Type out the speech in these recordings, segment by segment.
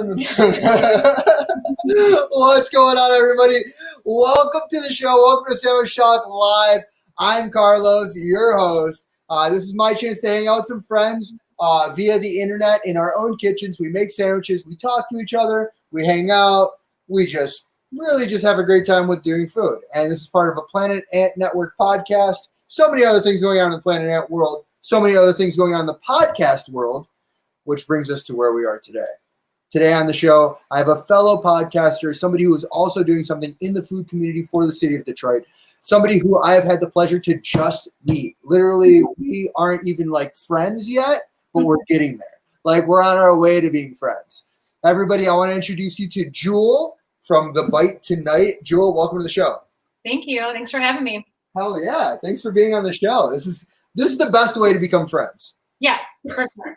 What's going on, everybody? Welcome to the show. Welcome to Sandwich Shock Live. I'm Carlos, your host. This is my chance to hang out with some friends via the internet in our own kitchens. We make sandwiches. We talk to each other. We hang out. We just really just have a great time with doing food. And this is part of a Planet Ant Network podcast. So many other things going on in the Planet Ant world. So many other things going on in the podcast world, which brings us to where we are today. Today on the show, I have a fellow podcaster, somebody who is also doing something in the food community for the city of Detroit, somebody who I have had the pleasure to just meet. Literally, we aren't even like friends yet, but we're getting there. Like we're on our way to being friends. Everybody, I want to introduce you to Jewell from The Bite Tonight. Jewell, welcome to the show. Thank you. Thanks for having me. Hell yeah. Thanks for being on the show. This is the best way to become friends. Yeah, for sure.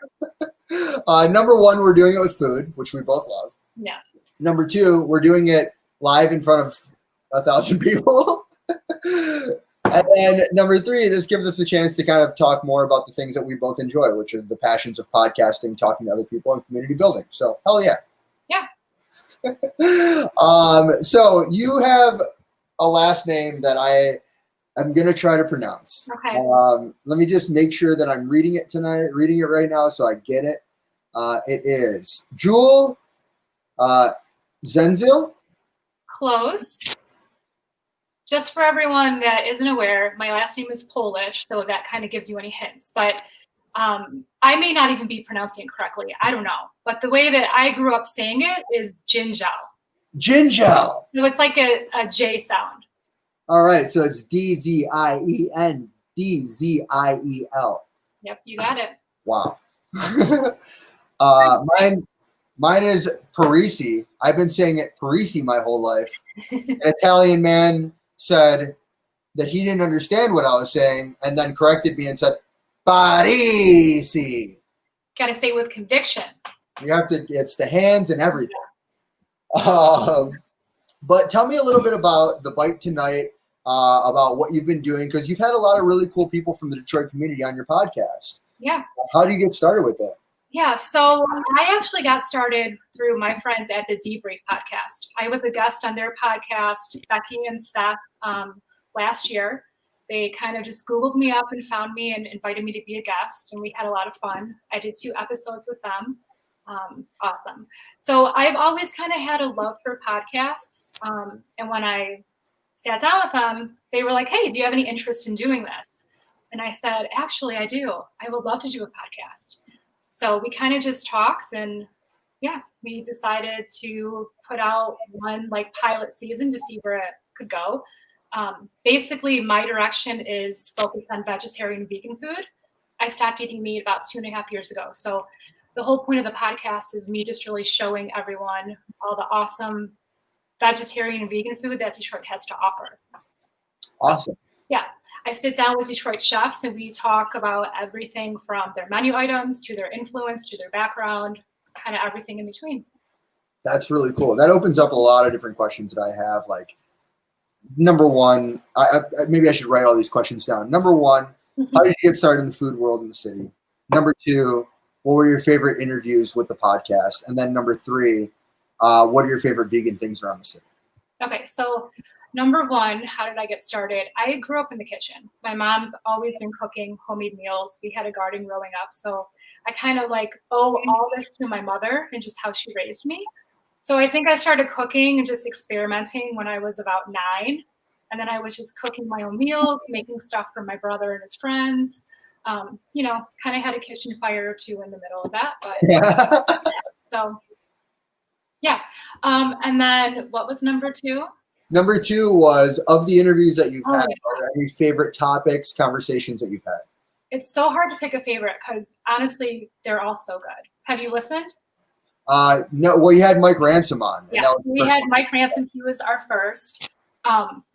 Number one, we're doing it with food, which we both love. Yes. Number two, we're doing it live in front of 1,000 people. And then number three, this gives us a chance to kind of talk more about the things that we both enjoy, which are the passions of podcasting, talking to other people, and community building. So, hell yeah. Yeah. So you have a last name that I'm going to try to pronounce. Okay. Let me just make sure that I'm reading it right now so I get it. It is Jewell Zenzil. Close. Just for everyone that isn't aware, my last name is Polish, so that kind of gives you any hints. But I may not even be pronouncing it correctly. I don't know. But the way that I grew up saying it is Jewell. Jewell. So it's like a J sound. All right, so it's D-Z-I-E-N, D-Z-I-E-L. Yep, you got it. Wow. Mine is Parisi. I've been saying it Parisi my whole life. An Italian man said that he didn't understand what I was saying and then corrected me and said, Parisi. Got to say it with conviction. You have to, it's the hands and everything. But tell me a little bit about The Bite Tonight, about what you've been doing, because you've had a lot of really cool people from the Detroit community on your podcast. Yeah. How do you get started with it? Yeah, so I actually got started through my friends at the Debrief podcast. I was a guest on their podcast, Becky and Seth, last year. They kind of just Googled me up and found me and invited me to be a guest, and we had a lot of fun. I did 2 episodes with them. Awesome. So I've always kind of had a love for podcasts, and when I sat down with them, they were like, hey, do you have any interest in doing this? And I said, actually, I do. I would love to do a podcast. So we kind of just talked, and yeah, we decided to put out one like pilot season to see where it could go. Basically, my direction is focused on vegetarian and vegan food. I stopped eating meat about 2.5 years ago. So the whole point of the podcast is me just really showing everyone all the awesome vegetarian and vegan food that Detroit has to offer. Awesome. Yeah. I sit down with Detroit chefs and we talk about everything from their menu items to their influence to their background, kind of everything in between. That's really cool. That opens up a lot of different questions that I have. Like, number one, maybe I should write all these questions down. Number one, how did you get started in the food world in the city? Number two, what were your favorite interviews with the podcast? And then number three, what are your favorite vegan things around the city? Okay, so number one, how did I get started? I grew up in the kitchen. My mom's always been cooking homemade meals. We had a garden growing up. So I kind of like owe all this to my mother and just how she raised me. So I think I started cooking and just experimenting when I was about 9. And then I was just cooking my own meals, making stuff for my brother and his friends. Kind of had a kitchen fire or two in the middle of that. But so, yeah. And then what was number 2? Number 2 was, of the interviews that you've had, are there any favorite topics, conversations that you've had? It's so hard to pick a favorite because honestly, they're all so good. Have you listened? No. Well, you had Mike Ransom on. Yeah, we had Mike Ransom. He was our first.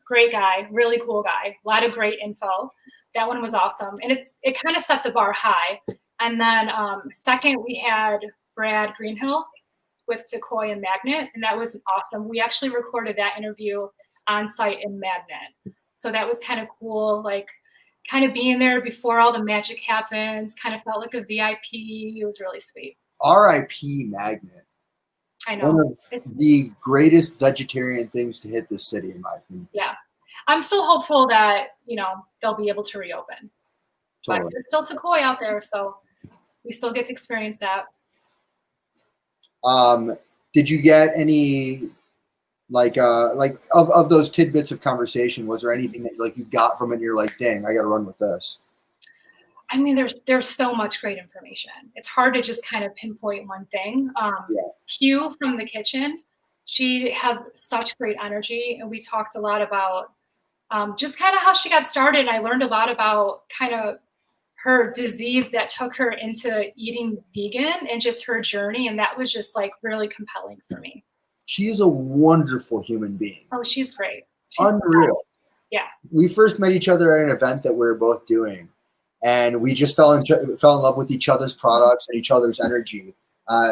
Great guy, really cool guy. A lot of great info. That one was awesome, and it kind of set the bar high. And then second, we had Brad Greenhill with Decoy and Magnet, and that was awesome. We actually recorded that interview on site in Magnet, so that was kind of cool. Like, kind of being there before all the magic happens. Kind of felt like a VIP. It was really sweet. R.I.P. Magnet. I know. One of the greatest vegetarian things to hit this city, in my opinion. Yeah. I'm still hopeful that, they'll be able to reopen. Totally. But there's still Sequoia out there, so we still get to experience that. Did you get any of those tidbits of conversation? Was there anything that like you got from it and you're like, dang, I got to run with this? I mean, there's so much great information. It's hard to just kind of pinpoint one thing. Hugh from the kitchen, she has such great energy, and we talked a lot about just kind of how she got started. I learned a lot about kind of her disease that took her into eating vegan and just her journey, and that was just like really compelling for me. She's a wonderful human being. Oh, she's great. She's unreal. Yeah. We first met each other at an event that we were both doing, and we just fell in love with each other's products and each other's energy.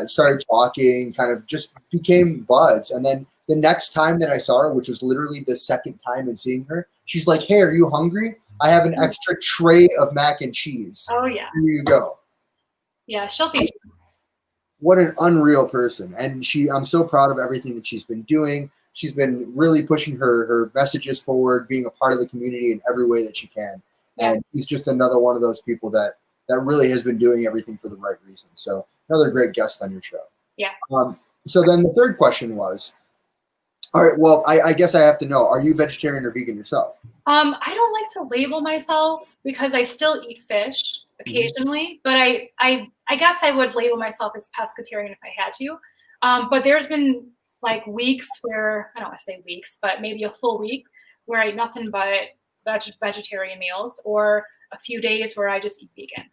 Started talking, kind of just became buds. And then the next time that I saw her, which was literally the second time in seeing her, she's like, hey, are you hungry? I have an extra tray of mac and cheese. Oh, yeah. Here you go. Yeah, she'll feed you. What an unreal person. And I'm so proud of everything that she's been doing. She's been really pushing her messages forward, being a part of the community in every way that she can. Yeah. And she's just another one of those people that really has been doing everything for the right reasons. So another great guest on your show. Yeah. So then the third question was, all right, well, I guess I have to know, are you vegetarian or vegan yourself? I don't like to label myself because I still eat fish occasionally, but I guess I would label myself as pescatarian if I had to. But there's been like weeks where, I don't want to say weeks, but maybe a full week where I eat nothing but vegetarian meals, or a few days where I just eat vegan.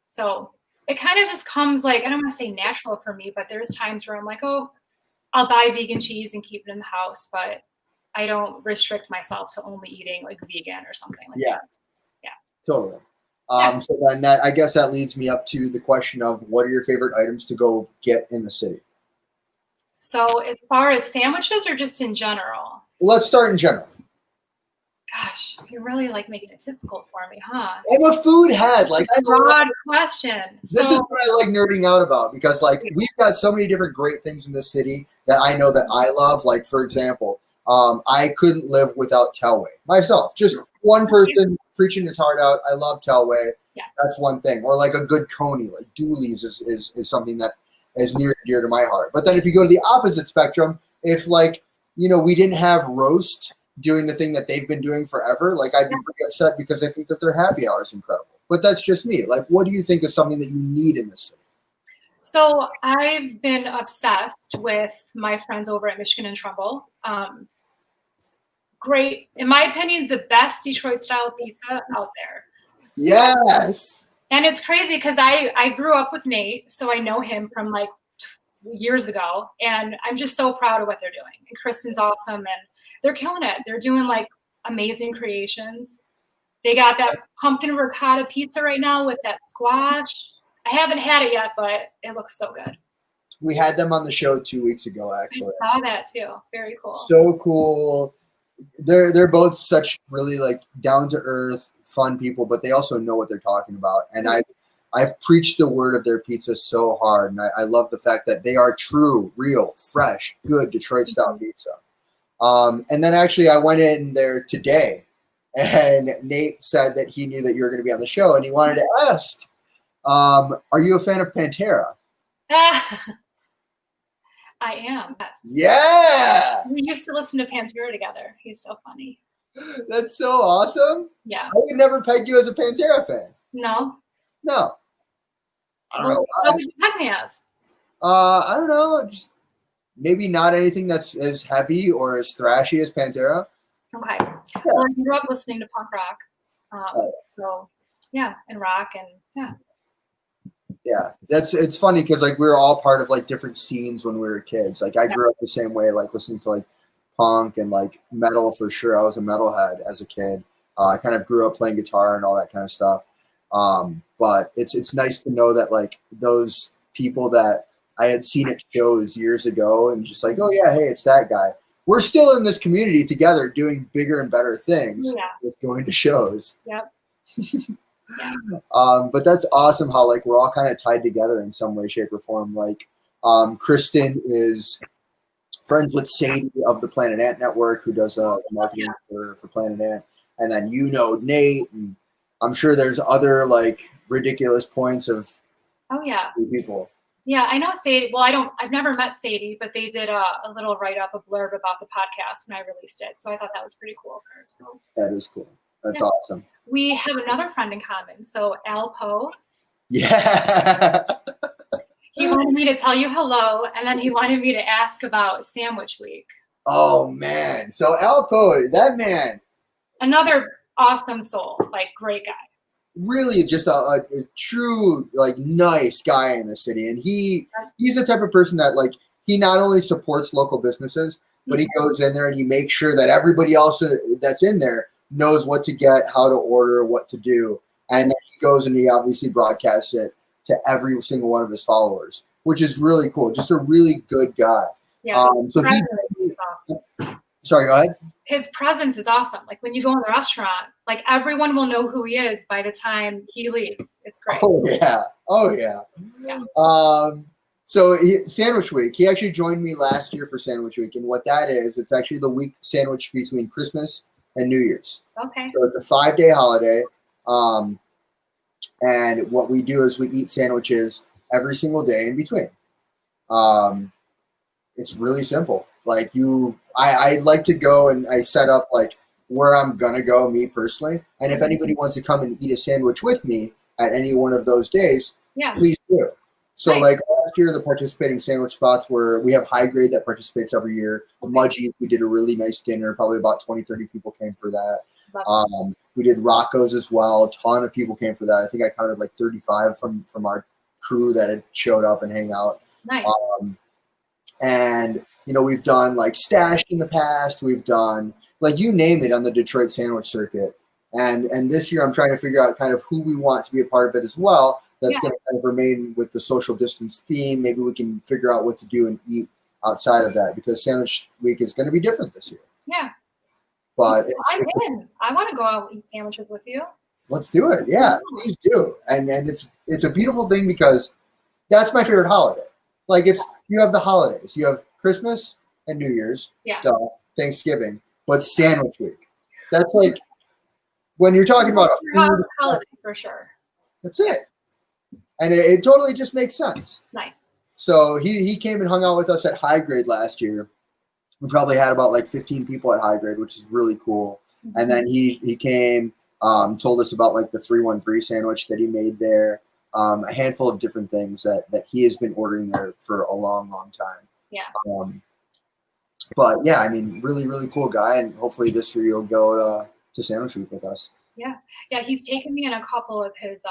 So it kind of just comes like, I don't want to say natural for me, but there's times where I'm like, oh, I'll buy vegan cheese and keep it in the house, but I don't restrict myself to only eating like vegan or something like that. Yeah. Totally. So then I guess that leads me up to the question of, what are your favorite items to go get in the city? So as far as sandwiches or just in general? Let's start in general. Gosh, you're really like making it difficult for me, huh? I'm a food head. Like, broad question. This is what I like nerding out about, because like we've got so many different great things in this city that I know that I love. Like, for example, I couldn't live without Telway myself. Just one person preaching his heart out. I love Telway. Yeah. That's one thing. Or like a good coney, like Dooley's is something that is near and dear to my heart. But then if you go to the opposite spectrum, if like, we didn't have Roast doing the thing that they've been doing forever, like I'd be pretty upset, because I think that their happy hour is incredible. But that's just me. Like, what do you think is something that you need in this city? So I've been obsessed with my friends over at Michigan and Trumbull. Great, in my opinion, the best Detroit style pizza out there. Yes. And it's crazy because I grew up with Nate, so I know him from like years ago, and I'm just so proud of what they're doing. And Kristen's awesome, and they're killing it. They're doing like amazing creations. They got that pumpkin ricotta pizza right now with that squash. I haven't had it yet, but it looks so good. We had them on the show 2 weeks ago, actually. I saw that too. Very cool. So cool. They're both such really like down to earth, fun people, but they also know what they're talking about. And I've preached the word of their pizza so hard, and I love the fact that they are true, real, fresh, good Detroit style pizza. And then actually I went in there today, and Nate said that he knew that you were going to be on the show, and he wanted to ask, are you a fan of Pantera? I am. Yes. Yeah. We used to listen to Pantera together. He's so funny. That's so awesome. Yeah. I would never peg you as a Pantera fan. No. No. I don't know. What would you peg me as? I don't know. Just maybe not anything that's as heavy or as thrashy as Pantera. Okay. Yeah. Well, I grew up listening to punk rock. So yeah, and rock, and yeah. Yeah, it's funny because like we were all part of like different scenes when we were kids. Like I grew up the same way, like listening to like punk and like metal for sure. I was a metalhead as a kid. I kind of grew up playing guitar and all that kind of stuff. But it's nice to know that like those people that I had seen at shows years ago, and just like, oh yeah, hey, it's that guy. We're still in this community together doing bigger and better things with going to shows. Yep. Yeah. But that's awesome how like we're all kind of tied together in some way, shape, or form. Like Kristen is friends with Sadie of the Planet Ant Network, who does marketing for Planet Ant. And then Nate, and I'm sure there's other like ridiculous points of people. Yeah, I know Sadie. Well, I've never met Sadie, but they did a little write-up, a blurb about the podcast when I released it. So I thought that was pretty cool of her. So that is cool. That's awesome. We have another friend in common. So Al Poe. Yeah. He wanted me to tell you hello, and then he wanted me to ask about Sandwich Week. Oh, man. So Al Poe, that man. Another awesome soul, like great guy. Really just a true, like, nice guy in the city. And he's the type of person that, like, he not only supports local businesses, but he goes in there and he makes sure that everybody else that's in there knows what to get, how to order, what to do. And then he goes and he obviously broadcasts it to every single one of his followers, which is really cool. Just a really good guy. Yeah. So awesome. Sorry, go ahead. His presence is awesome. Like when you go in the restaurant, like everyone will know who he is by the time he leaves. It's great. Oh yeah. So Sandwich Week. He actually joined me last year for Sandwich Week, and what that is, it's actually the week sandwich between Christmas and New Year's. Okay. So it's a 5-day holiday. And what we do is we eat sandwiches every single day in between. It's really simple. Like I like to go and I set up like where I'm gonna go, me personally. And if anybody wants to come and eat a sandwich with me at any one of those days, please do. So like last year, the participating sandwich spots were, we have High Grade that participates every year. Mudgies, we did a really nice dinner. Probably about 20, 30 people came for that. We did Rocco's as well. A ton of people came for that. I think I counted like 35 from our crew that had showed up and hang out. Nice. And we've done like Stash in the past. We've done like you name it on the Detroit sandwich circuit. And this year I'm trying to figure out kind of who we want to be a part of it as well. That's going to kind of remain with the social distance theme. Maybe we can figure out what to do and eat outside of that, because Sandwich Week is going to be different this year. Yeah. But I'm in. I want to go out and eat sandwiches with you. Let's do it. Yeah, please do. And it's a beautiful thing because that's my favorite holiday. Like you have the holidays. You have Christmas and New Year's. Yeah. Thanksgiving. But Sandwich Week. That's like when you're talking about a food holiday for sure. That's it. And it totally just makes sense. Nice. So he came and hung out with us at High Grade last year. We probably had about like 15 people at High Grade, which is really cool. Mm-hmm. And then he came, told us about like the 313 sandwich that he made there. A handful of different things that he has been ordering there for a long, long time. Yeah. But yeah, I mean, really, really cool guy. And hopefully this year you'll go to Sandwich Week with us. Yeah. He's taken me in a couple of his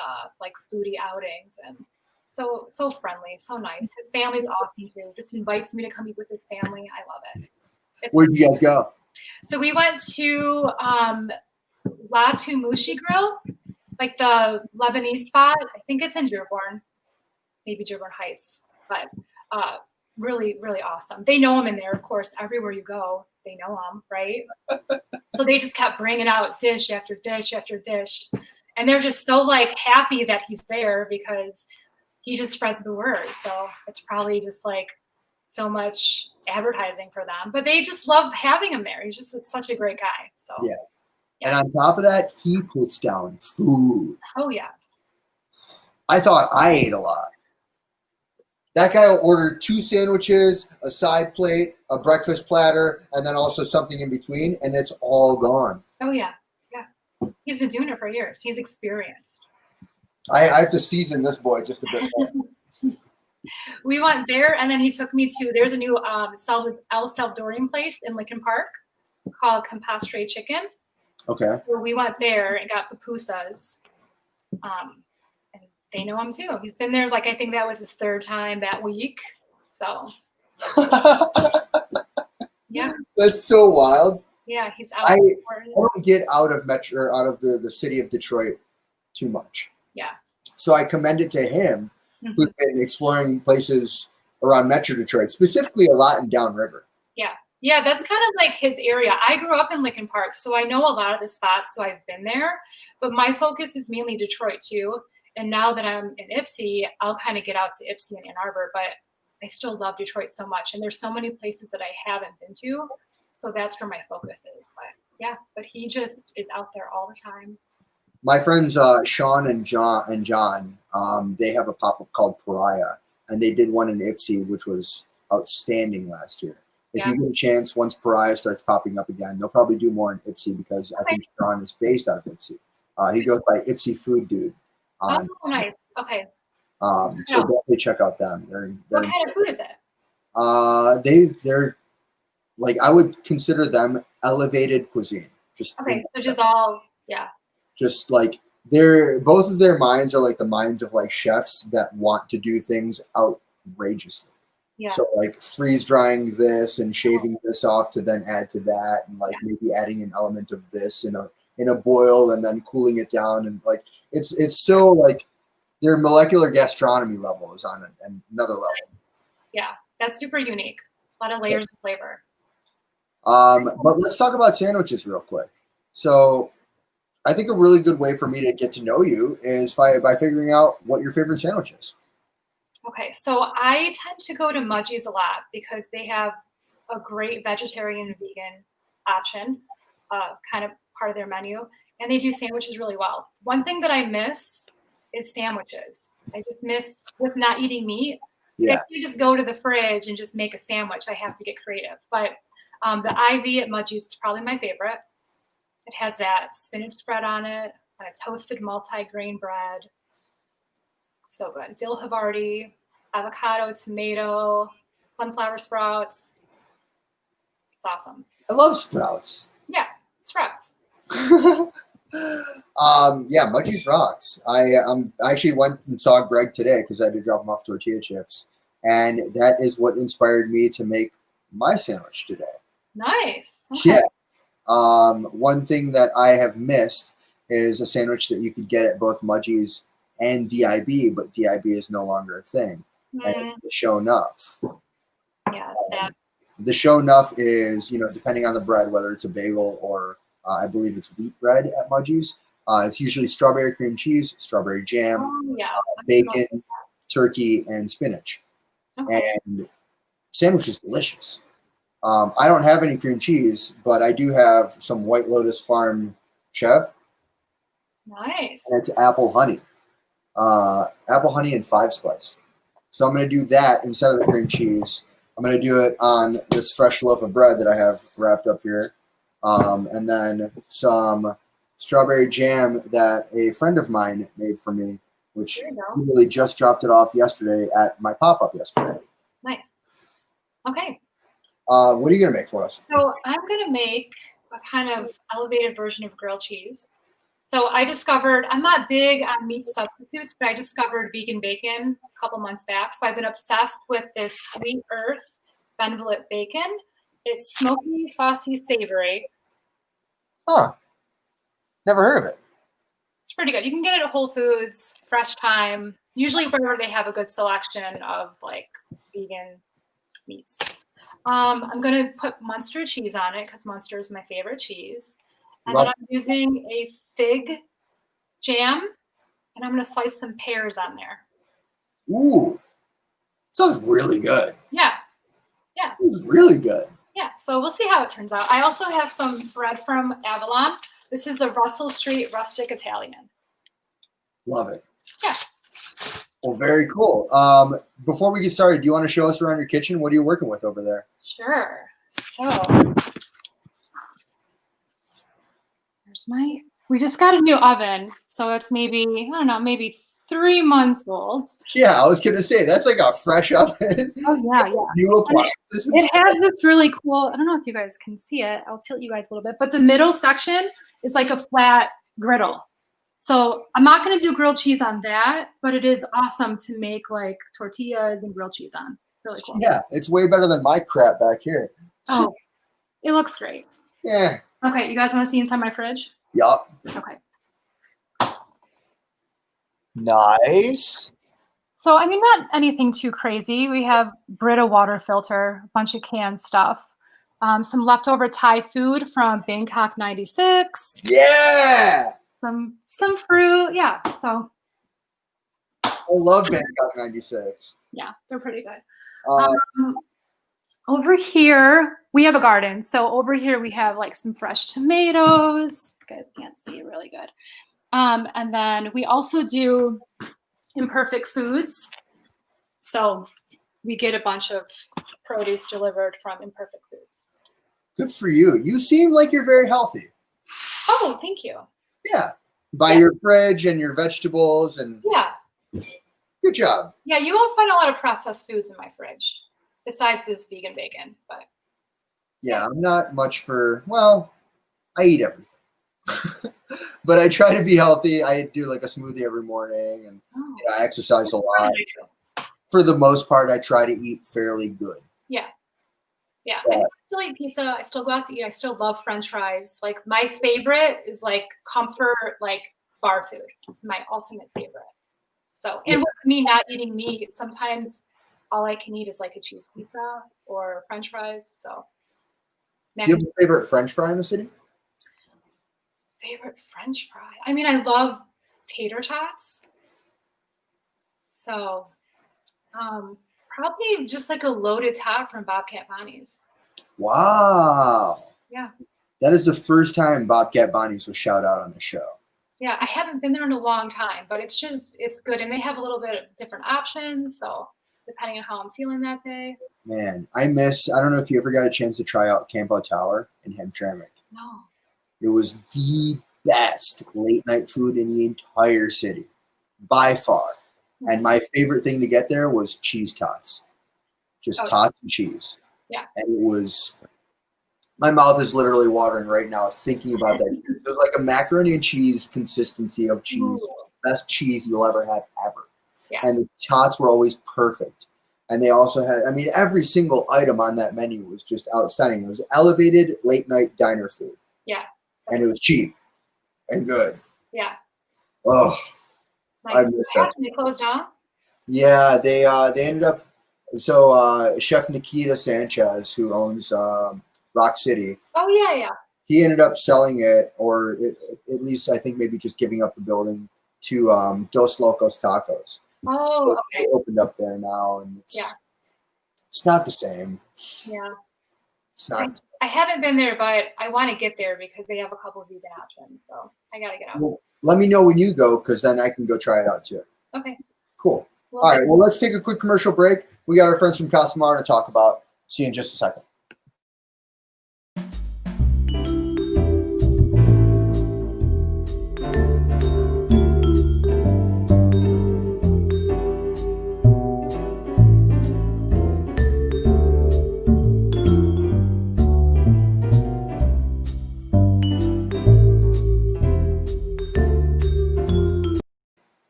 like foodie outings, and so friendly, so nice. His family's awesome too. Just invites me to come eat with his family. I love it. Where did you guys go? So we went to La Tumushi Grill, like the Lebanese spot. I think it's in Dearborn, maybe Dearborn Heights, but really, really awesome. They know him in there, of course. Everywhere you go, they know him, right? So they just kept bringing out dish after dish after dish. And they're just so like happy that he's there because he just spreads the word. So it's probably just like so much advertising for them. But they just love having him there. He's just such a great guy. So yeah. And on top of that, he puts down food. Oh, yeah. I thought I ate a lot. That guy will order 2 sandwiches, a side plate, a breakfast platter, and then also something in between, and it's all gone. Oh, yeah. Yeah. He's been doing it for years. He's experienced. I have to season this boy just a bit more. We went there, and then he took me to, there's a new El Salvadorian place in Lincoln Park called Compastre Chicken. Okay. So we went there and got pupusas. And they know him too. He's been there, like, I think that was his 3rd time that week. So. Yeah. That's so wild. Yeah, he's out. I don't get out of the city of Detroit too much. Yeah. So I commend it to him, who's been exploring places around Metro Detroit, specifically a lot in Downriver. Yeah. Yeah, that's kind of like his area. I grew up in Lincoln Park, so I know a lot of the spots, so I've been there. But my focus is mainly Detroit, too. And now that I'm in Ypsi, I'll kind of get out to Ypsi and Ann Arbor. But I still love Detroit so much. And there's so many places that I haven't been to. So that's where my focus is. But yeah, but he just is out there all the time. My friends Sean and John, they have a pop-up called Pariah, and they did one in Ipsy, which was outstanding last year. If you get a chance, once Pariah starts popping up again, they'll probably do more in Ipsy because I think Sean is based out of Ipsy. He goes by Ipsy Food Dude. Oh, nice. Okay. So definitely check out them. They're what kind of food is it? They're like, I would consider them elevated cuisine. Just okay, so just all just like both of their minds are like the minds of like chefs that want to do things outrageously. Yeah. So like freeze drying this and shaving this off to then add to that, and like maybe adding an element of this in a boil and then cooling it down, and like it's so like their molecular gastronomy level is on another level. Yeah, that's super unique. A lot of layers of flavor. But let's talk about sandwiches real quick. So I think a really good way for me to get to know you is by figuring out what your favorite sandwich is. Okay, so I tend to go to Mudgie's a lot because they have a great vegetarian and vegan option, kind of part of their menu, and they do sandwiches really well. One thing that I miss is sandwiches. I just miss with not eating meat. Yeah. If you just go to the fridge and just make a sandwich, I have to get creative. But the IV at Mudgie's is probably my favorite. It has that spinach spread on it, and a toasted multi-grain bread. So good. Dill Havarti, avocado, tomato, sunflower sprouts. It's awesome. I love sprouts. Yeah, sprouts. Yeah, Mudgie's rocks. I actually went and saw Greg today because I had to drop him off tortilla chips, and that is what inspired me to make my sandwich today. Nice. Okay. Yeah. One thing that I have missed is a sandwich that you could get at both Mudgie's and DIB, but DIB is no longer a thing. And it's the Show Nuff. Yeah, it's sad. The Show Nuff is, depending on the bread, whether it's a bagel or I believe it's wheat bread at Mudgie's. It's usually strawberry cream cheese, strawberry jam, bacon, turkey, and spinach. Okay. And sandwich is delicious. I don't have any cream cheese, but I do have some White Lotus Farm Chev. Nice. And it's apple honey. Apple honey and 5-spice. So I'm going to do that instead of the cream cheese. I'm going to do it on this fresh loaf of bread that I have wrapped up here. And then some strawberry jam that a friend of mine made for me, which he really just dropped it off yesterday at my pop-up yesterday. Nice. Okay. What are you going to make for us? So I'm going to make a kind of elevated version of grilled cheese. So I'm not big on meat substitutes, but I discovered vegan bacon a couple months back. So I've been obsessed with this Sweet Earth Benvelet bacon. It's smoky, saucy, savory. Huh. Never heard of it. It's pretty good. You can get it at Whole Foods, Fresh Time, usually wherever they have a good selection of like vegan meats. I'm going to put Munster cheese on it because Munster is my favorite cheese. And then I'm using a fig jam, and I'm going to slice some pears on there. Ooh. Sounds really good. Yeah. Yeah. It's really good. Yeah. So we'll see how it turns out. I also have some bread from Avalon. This is a Russell Street Rustic Italian. Love it. Yeah. Well, very cool. Before we get started, do you want to show us around your kitchen? What are you working with over there? Sure. So we just got a new oven. So it's maybe 3 months old. Yeah, I was going to say, that's like a fresh oven. Oh, yeah, yeah. New appliances. It has this really cool, I don't know if you guys can see it. I'll tilt you guys a little bit. But the middle section is like a flat griddle. So I'm not going to do grilled cheese on that, but it is awesome to make like tortillas and grilled cheese on. Really cool. Yeah, it's way better than my crap back here. Oh, it looks great. Yeah. Okay, you guys want to see inside my fridge? Yup. Okay. Nice. So, I mean, not anything too crazy. We have Brita water filter, a bunch of canned stuff, some leftover Thai food from Bangkok 96. Yeah. Some fruit. Yeah. So. I love Bangkok 96. Yeah, they're pretty good. Over here, we have a garden. So over here, we have like some fresh tomatoes. You guys can't see really good. And then we also do imperfect foods. So we get a bunch of produce delivered from Imperfect Foods. Good for you. You seem like you're very healthy. Oh, thank you. Yeah. By your fridge and your vegetables and yeah. Good job. Yeah, you won't find a lot of processed foods in my fridge, besides this vegan bacon. But yeah, I'm not much for, well, I eat everything. But I try to be healthy. I do like a smoothie every morning and I exercise a lot. For the most part, I try to eat fairly good. Yeah. Yeah. I still eat pizza. I still go out to eat. I still love French fries. Like my favorite is like comfort, like bar food. It's my ultimate favorite. So, and with me not eating meat, sometimes all I can eat is like a cheese pizza or French fries. So, do you have a favorite French fry in the city? Favorite French fry? I mean, I love tater tots. So, probably just like a loaded tot from Bobcat Bonnie's. Wow. Yeah. That is the first time Bobcat Bonnie's was shout out on the show. Yeah, I haven't been there in a long time, but it's good. And they have a little bit of different options. So depending on how I'm feeling that day. Man, I don't know if you ever got a chance to try out Campo Tower in Hamtramck. No. It was the best late night food in the entire city, by far. Mm-hmm. And my favorite thing to get there was cheese tots. Just tots and cheese. Yeah. And it was, my mouth is literally watering right now thinking about that. It was like a macaroni and cheese consistency of cheese. The best cheese you'll ever have ever. Yeah. And the tots were always perfect. And they also had, I mean, every single item on that menu was just outstanding. It was elevated late night diner food. Yeah. And it was cheap and good. Yeah. Oh, I miss that. They closed down? Yeah, they ended up, so Chef Nikita Sanchez, who owns Rock City. Oh, yeah. He ended up selling it, or at least I think maybe just giving up the building to Dos Locos Tacos. Oh, so they opened up there now, and it's not the same. Yeah. It's not. I haven't been there, but I want to get there because they have a couple of vegan options. So I got to get out. Well, let me know when you go, because then I can go try it out too. Okay. Cool. All right. Well, let's take a quick commercial break. We got our friends from Casamar to talk about. See you in just a second.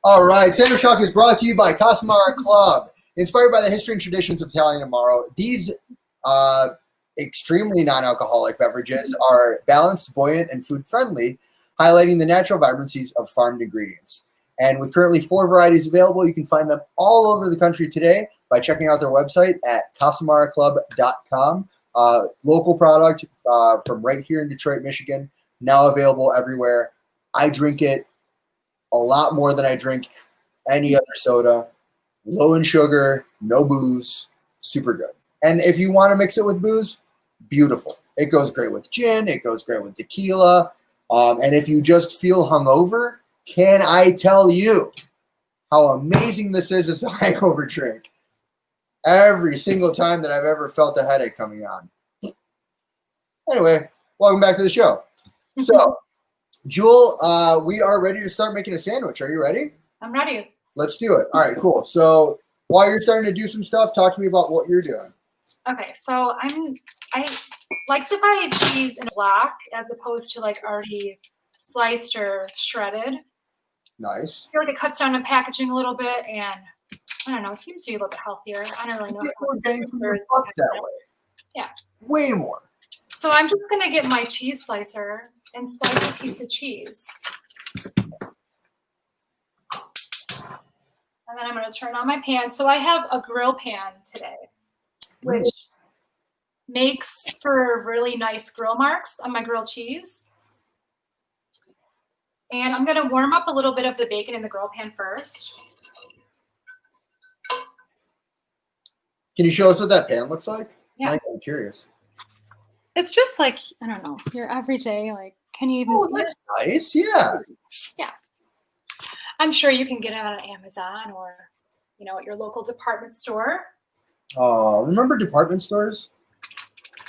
All right, Sandwich Talk is brought to you by Casamar Club. Inspired by the history and traditions of Italian Amaro, these extremely non-alcoholic beverages are balanced, buoyant, and food-friendly, highlighting the natural vibrancies of farmed ingredients. And with currently 4 varieties available, you can find them all over the country today by checking out their website at casamaraclub.com. Local product from right here in Detroit, Michigan, now available everywhere. I drink it a lot more than I drink any other soda. Low in sugar, no booze, super good. And if you want to mix it with booze, beautiful. It goes great with gin. It goes great with tequila. And if you just feel hungover, can I tell you how amazing this is as a hangover drink? Every single time that I've ever felt a headache coming on. Anyway, welcome back to the show. So, Jewell, we are ready to start making a sandwich. Are you ready? I'm ready. Let's do it. All right, cool. So while you're starting to do some stuff, talk to me about what you're doing. Okay, so I like to buy cheese in a block as opposed to like already sliced or shredded. Nice. I feel like it cuts down on packaging a little bit, and I don't know, it seems to be a little bit healthier. I don't really know. More bang for your buck that way. Yeah. Way more. So I'm just gonna get my cheese slicer and slice a piece of cheese. And then I'm going to turn on my pan. So I have a grill pan today, which makes for really nice grill marks on my grilled cheese. And I'm going to warm up a little bit of the bacon in the grill pan first. Can you show us what that pan looks like? Yeah. I'm curious. It's just like, I don't know, your everyday, like, can you even see it? Nice, yeah. Yeah. I'm sure you can get it on Amazon or, at your local department store. Remember department stores?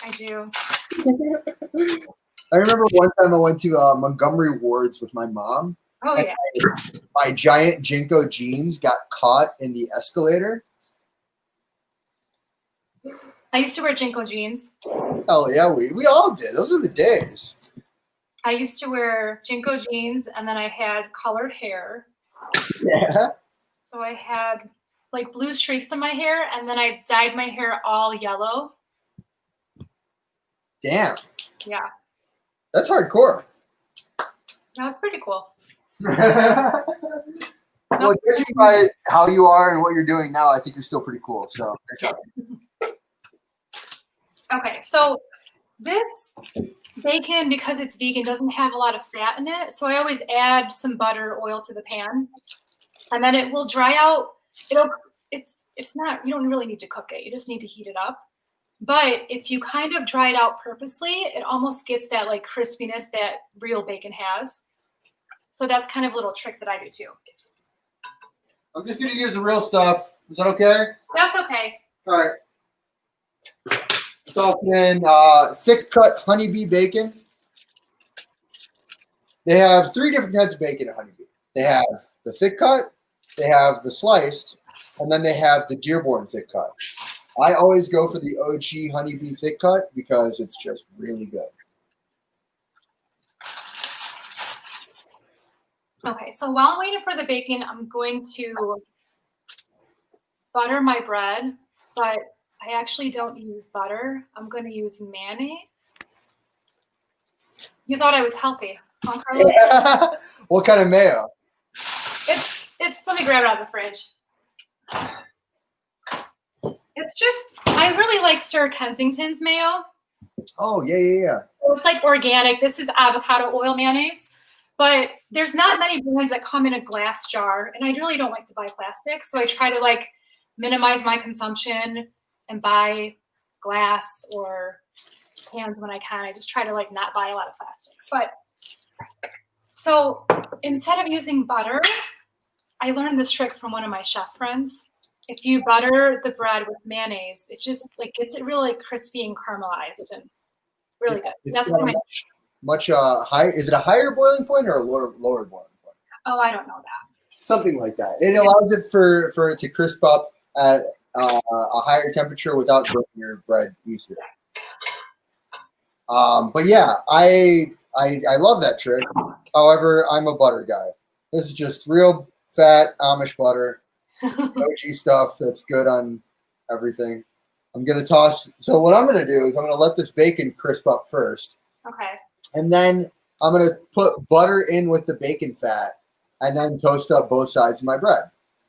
I do. I remember one time I went to Montgomery Ward's with my mom. Oh, yeah. My giant Jinko jeans got caught in the escalator. I used to wear Jinko jeans. Hell yeah, we all did. Those were the days. I used to wear Jinko jeans, and then I had colored hair. Yeah. So I had like blue streaks in my hair, and then I dyed my hair all yellow. Damn. Yeah. That's hardcore. That was pretty cool. Well, judging by how you are and what you're doing now, I think you're still pretty cool. So, good job. Okay, so this bacon, because it's vegan, doesn't have a lot of fat in it. So I always add some butter, oil to the pan, and then it will dry out. It's not, you don't really need to cook it. You just need to heat it up. But if you kind of dry it out purposely, it almost gets that like crispiness that real bacon has. So that's kind of a little trick that I do too. I'm just going to use the real stuff. Is that okay? That's okay. All right. Talking in thick cut honeybee bacon. They have 3 different types of bacon at Honeybee. They have the thick cut, they have the sliced, and then they have the Dearborn thick cut. I always go for the OG Honeybee thick cut because it's just really good. Okay, so while I'm waiting for the bacon, I'm going to butter my bread, but I actually don't use butter. I'm going to use mayonnaise. You thought I was healthy, huh, Carlos? What kind of mayo? It's. Let me grab it out of the fridge. It's just, I really like Sir Kensington's mayo. Oh, yeah. So it's like organic. This is avocado oil mayonnaise, but there's not many brands that come in a glass jar, and I really don't like to buy plastic, so I try to like minimize my consumption and buy glass or cans when I can. I just try to like not buy a lot of plastic. But so instead of using butter, I learned this trick from one of my chef friends. If you butter the bread with mayonnaise, it just like gets it really crispy and caramelized and really good. That's what much high. Is it a higher boiling point or a lower boiling point? Oh, I don't know that. Something like that. It allows it for it to crisp up at a higher temperature without burning your bread easier. But yeah, I love that trick. However, I'm a butter guy. This is just real fat Amish butter. OG stuff that's good on everything. I'm gonna toss. So what I'm gonna do is I'm gonna let this bacon crisp up first. Okay. And then I'm gonna put butter in with the bacon fat, and then toast up both sides of my bread.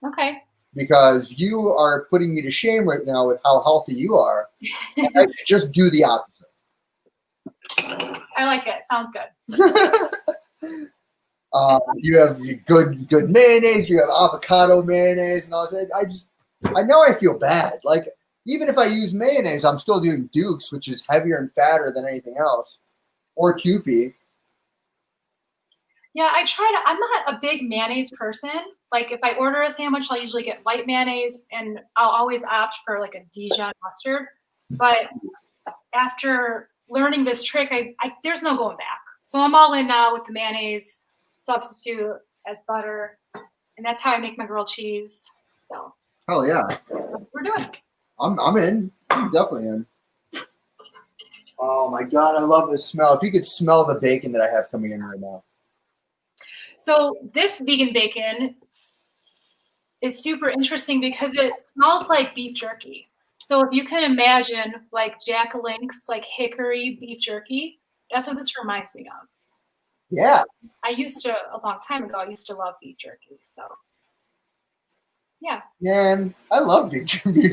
Okay. Because you are putting me to shame right now with how healthy you are. And I should just do the opposite. I like it. Sounds good. You have good mayonnaise. You have avocado mayonnaise, and all that. I know I feel bad. Like even if I use mayonnaise, I'm still doing Duke's, which is heavier and fatter than anything else, or Kewpie. Yeah, I'm not a big mayonnaise person. Like if I order a sandwich, I'll usually get light mayonnaise, and I'll always opt for like a Dijon mustard. But after learning this trick, there's no going back. So I'm all in now with the mayonnaise substitute as butter, and that's how I make my grilled cheese. So. Hell yeah. That's what we're doing. I'm in. I'm definitely in. Oh my god, I love this smell. If you could smell the bacon that I have coming in right now. So this vegan bacon is super interesting because it smells like beef jerky. So if you can imagine like Jack Link's like hickory beef jerky, that's what this reminds me of. Yeah. I used to, a long time ago, I used to love beef jerky. So yeah. Man, I love beef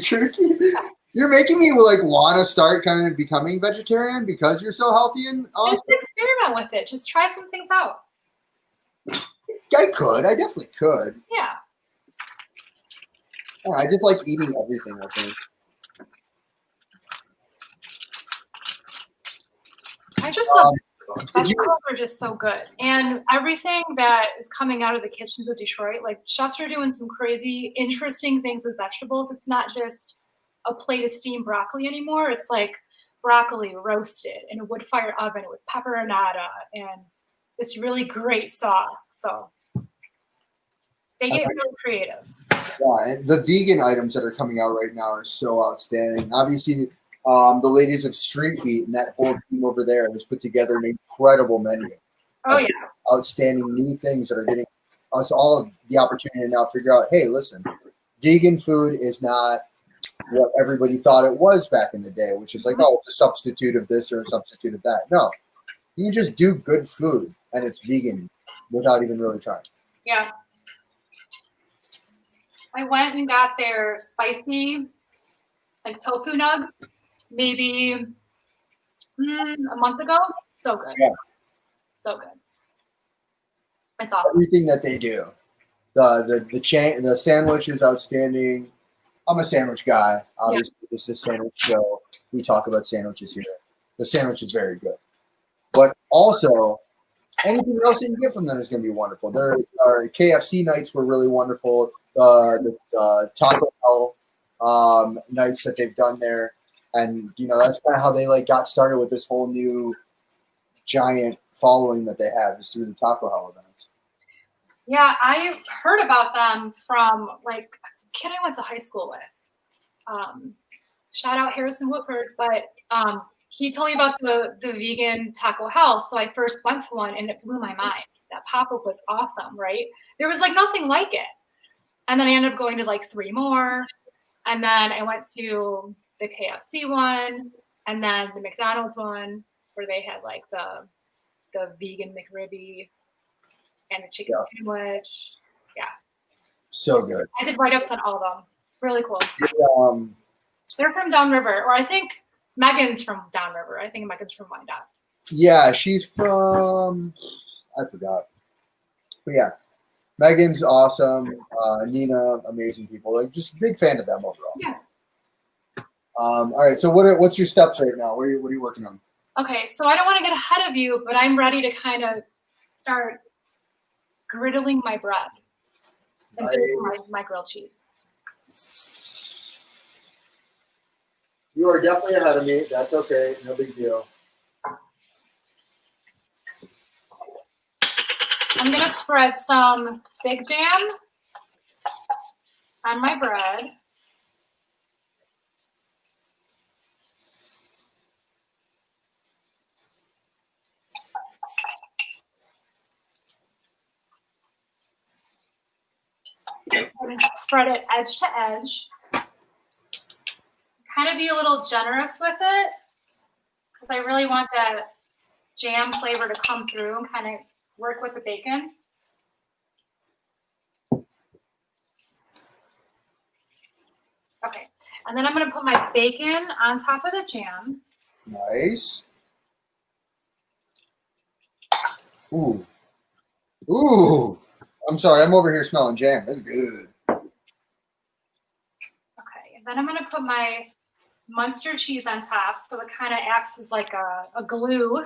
jerky. Yeah. You're making me like want to start kind of becoming vegetarian because you're so healthy and awesome. Just experiment with it. Just try some things out. I definitely could. Yeah. I just like eating everything, I think. I just love vegetables. Vegetables are just so good. And everything that is coming out of the kitchens of Detroit, like chefs are doing some crazy, interesting things with vegetables. It's not just a plate of steamed broccoli anymore. It's like broccoli roasted in a wood-fired oven with pepperonata and this really great sauce. So they get really creative. Yeah, and the vegan items that are coming out right now are so outstanding. Obviously, the ladies of Street Meat and that whole team over there has put together an incredible menu. Oh, yeah. Outstanding new things that are getting us all the opportunity to now figure out, hey, listen, vegan food is not what everybody thought it was back in the day, which is like, oh, it's a substitute of this or a substitute of that. No, you can just do good food and it's vegan without even really trying. Yeah. I went and got their spicy, like tofu nugs, maybe a month ago. So good. Yeah. So good. It's awesome. Everything that they do. The sandwich is outstanding. I'm a sandwich guy. Obviously, This is a sandwich show. We talk about sandwiches here. The sandwich is very good. But also, anything else you can get from them is going to be wonderful. Their KFC nights were really wonderful. The Taco Bell nights that they've done there. And, that's kind of how they got started with this whole new giant following that they have is through the Taco Hell events. Yeah, I heard about them from a kid I went to high school with. Shout out Harrison Woodford, but he told me about the vegan Taco Hell. So I first went to one and it blew my mind. That pop-up was awesome, right? There was nothing like it. And then I ended up going to 3 more. And then I went to the KFC one and then the McDonald's one where they had the vegan McRibby and the chicken sandwich. Yeah. So good. I did write-ups on all of them. Really cool. They're from Downriver, or I think Megan's from Downriver. I think Megan's from Wyandotte. Yeah, she's from, I forgot. But yeah, Megan's awesome. Nina, amazing people. Just big fan of them overall. Yeah. All right, so what's your steps right now? What are you working on? Okay, so I don't want to get ahead of you, but I'm ready to kind of start griddling my bread and my grilled cheese. You are definitely ahead of me. That's okay. No big deal. I'm going to spread some fig jam on my bread. Spread it edge to edge. Kind of be a little generous with it because I really want that jam flavor to come through and kind of work with the bacon. Okay, and then I'm going to put my bacon on top of the jam. Nice. Ooh. Ooh. I'm sorry, I'm over here smelling jam. That's good. Okay, and then I'm going to put my Munster cheese on top so it kind of acts as like a glue.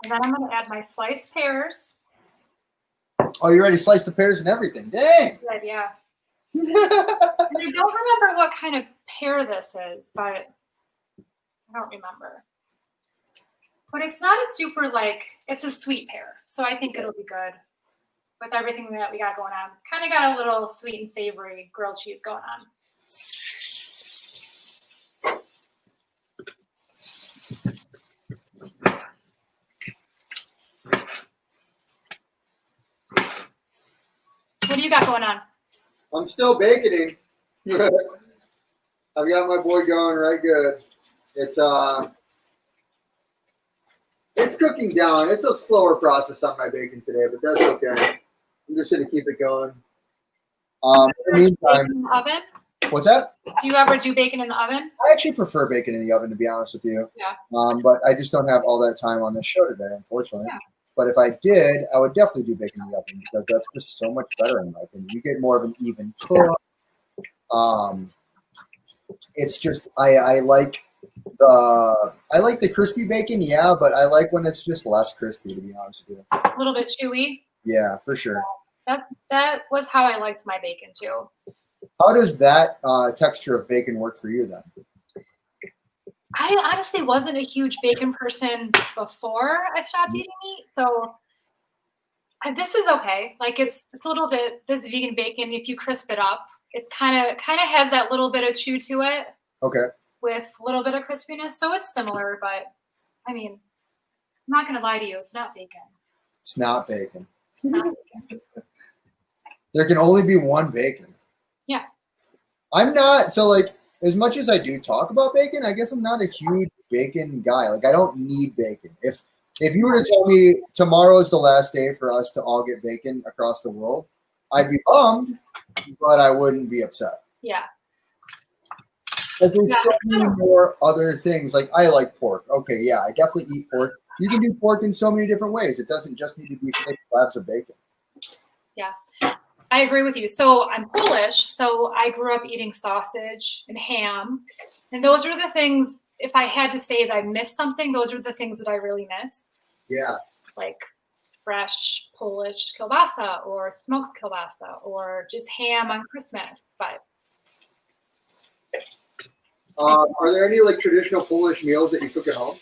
And then I'm going to add my sliced pears. Oh, you already sliced the pears and everything. Dang. Good, yeah. And I don't remember what kind of pear this is, but I don't remember. But it's not a super it's a sweet pear. So I think it'll be good with everything that we got going on. Kind of got a little sweet and savory grilled cheese going on. What do you got going on? I'm still baconing. I've got my boy going right good. It's cooking down. It's a slower process on my bacon today, but that's okay. I'm just going to keep it going. In the meantime, in the oven? What's that? Do you ever do bacon in the oven? I actually prefer bacon in the oven, to be honest with you. Yeah. But I just don't have all that time on this show today, unfortunately. Yeah. But if I did, I would definitely do bacon in the oven because that's just so much better in my opinion. You get more of an even cook. It's just I like the crispy bacon, yeah, but I like when it's just less crispy, to be honest with you. A little bit chewy. Yeah, for sure. That was how I liked my bacon too. How does that texture of bacon work for you then? I honestly wasn't a huge bacon person before I stopped eating meat, so this is okay. Like it's a little bit this vegan bacon. If you crisp it up, it's kind of has that little bit of chew to it. Okay. With a little bit of crispiness, so it's similar. But I mean, I'm not gonna lie to you, it's not bacon. It's not bacon. It's not bacon. There can only be one bacon. Yeah. I'm not so like as much as I do talk about bacon, I guess I'm not a huge bacon guy. Like I don't need bacon. If you were to tell me tomorrow is the last day for us to all get bacon across the world, I'd be bummed, but I wouldn't be upset. Yeah. But there's so many more other things. Like I like pork. Okay, yeah, I definitely eat pork. You can do pork in so many different ways. It doesn't just need to be thick slabs of bacon. Yeah. I agree with you. So I'm Polish, so I grew up eating sausage and ham. And those are the things, if I had to say that I miss something, those are the things that I really miss. Yeah. Like fresh Polish kielbasa or smoked kielbasa or just ham on Christmas. But are there any like traditional Polish meals that you cook at home?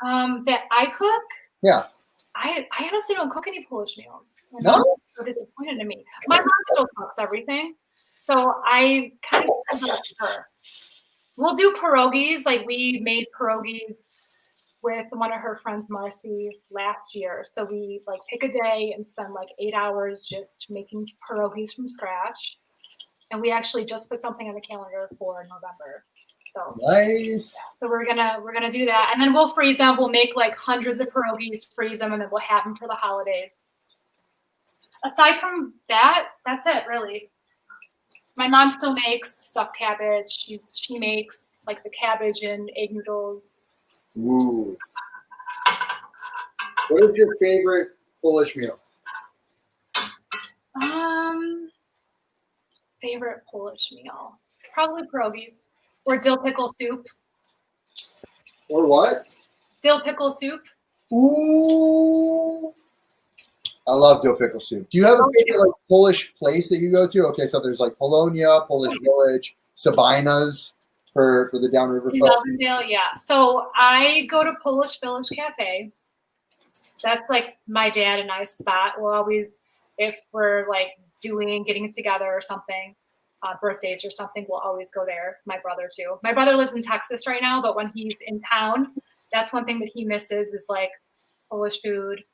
that I cook? Yeah. I honestly don't cook any Polish meals. No? Mom's so disappointed in me. My mom still cooks everything, so I kind of depend on her. We'll do pierogies. Like we made pierogies with one of her friends, Marcy, last year. So we like pick a day and spend like 8 hours just making pierogies from scratch. And we actually just put something on the calendar for November. So nice. So we're gonna do that, and then we'll freeze them. We'll make like hundreds of pierogies, freeze them, and then we'll have them for the holidays. Aside from that, that's it really. My mom still makes stuffed cabbage. She makes like the cabbage and egg noodles. Ooh. What is your favorite Polish meal? Favorite Polish meal? Probably pierogies or dill pickle soup. Or what? Dill pickle soup. Ooh. I love dill pickle soup. Do you have a favorite like Polish place that you go to? Okay, so there's like Polonia, Polish Village, Sabina's for the downriver folk. Yeah. So I go to Polish Village Cafe. That's like my dad and I's spot. We'll always, if we're like getting it together or something, birthdays or something, we'll always go there. My brother too. My brother lives in Texas right now, but when he's in town, that's one thing that he misses is like Polish food.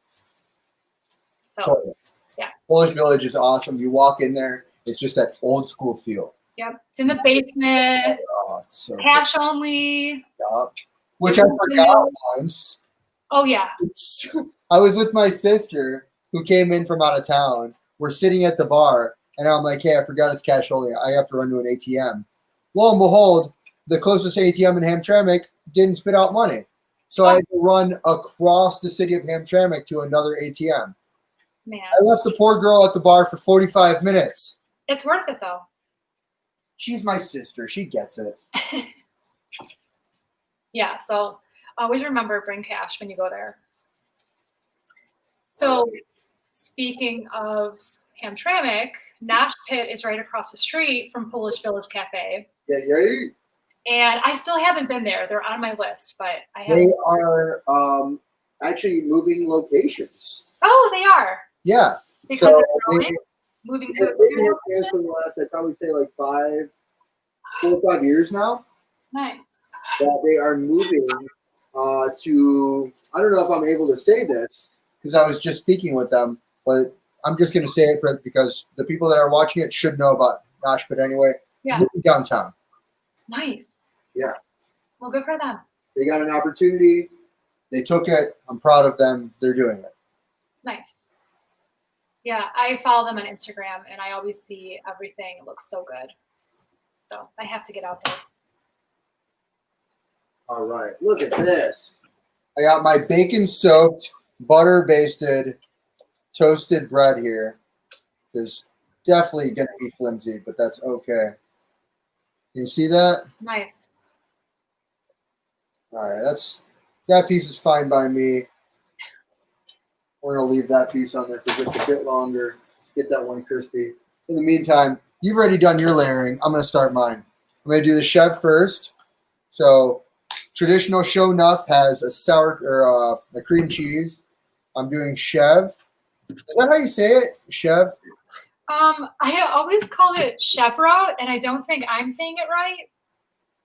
So, yeah. Polish Village is awesome. You walk in there, it's just that old school feel. Yep. It's in the basement. Oh, it's so cash good. Only. Yep. Which I forgot once. Oh, yeah. I was with my sister who came in from out of town. We're sitting at the bar, and I'm like, hey, I forgot it's cash only. I have to run to an ATM. Lo and behold, the closest ATM in Hamtramck didn't spit out money. So I had to run across the city of Hamtramck to another ATM. Man. I left the poor girl at the bar for 45 minutes. It's worth it, though. She's my sister. She gets it. Yeah, so always remember, bring cash when you go there. So speaking of Hamtramck, Nash Pit is right across the street from Polish Village Cafe. Yeah. And I still haven't been there. They're on my list, but I haven't. They are actually moving locations. Oh, they are? Yeah. Because so they're moving to a bigger location. For the last, I'd probably say like 4 or 5 years now. Nice. That they are moving to, I don't know if I'm able to say this because I was just speaking with them, but I'm just going to say it because the people that are watching it should know about Nash Pit anyway. Yeah. Moving downtown. Nice. Yeah. Well, good for them. They got an opportunity. They took it. I'm proud of them. They're doing it. Nice. Yeah, I follow them on Instagram, and I always see everything. It looks so good. So I have to get out there. All right. Look at this. I got my bacon-soaked, butter-basted, toasted bread here. It's definitely going to be flimsy, but that's okay. You see that? Nice. All right, that piece is fine by me. We're gonna leave that piece on there for just a bit longer. Get that one crispy. In the meantime, you've already done your layering. I'm gonna start mine. I'm gonna do the Chev first. So traditional show nuff has a sour or a cream cheese. I'm doing Chev. Is that how you say it? Chev? I always call it Chevry, and I don't think I'm saying it right.